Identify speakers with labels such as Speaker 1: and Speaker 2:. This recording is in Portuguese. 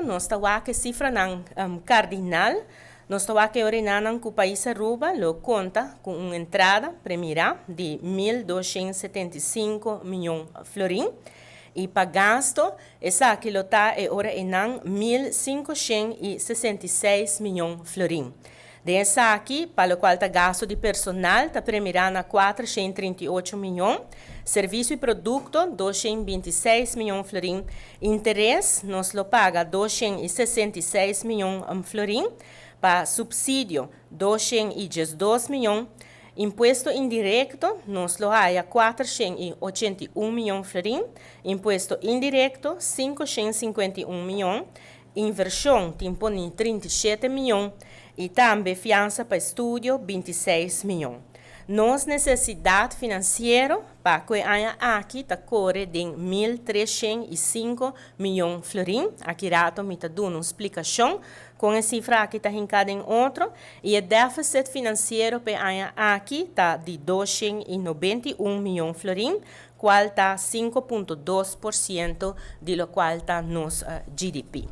Speaker 1: Nós estamos aqui cifra cardinal. Nós estamos aqui orinando que o país Aruba lo conta com uma entrada primeira de 1.275 milhões de florins. E para gasto, essa aqui está orinando 1.566 milhões de florins. Dessa aqui, para o qual está gasto de personal, está primeirando a 438 milhões. Serviço e produto, 226 milhões de florins. Interesse, nós lo paga 266 milhões de florins. Para subsídio, 212 milhões. Imposto indireto, nós lo há 481 milhões de florins. Imposto indireto, 551 milhões. Inversão, tempo 37 milhões. E também fiança para estúdio, 26 milhões. Nossa necessidade financeira para que aqui está corre de 1.305 milhões de florins. Aqui rato me está dando uma explicação. Com a cifra aqui está rincada em outro. E o déficit financeiro para aqui está de 291 milhões de florins, qual está 5,2% de lo qual está nosso GDP.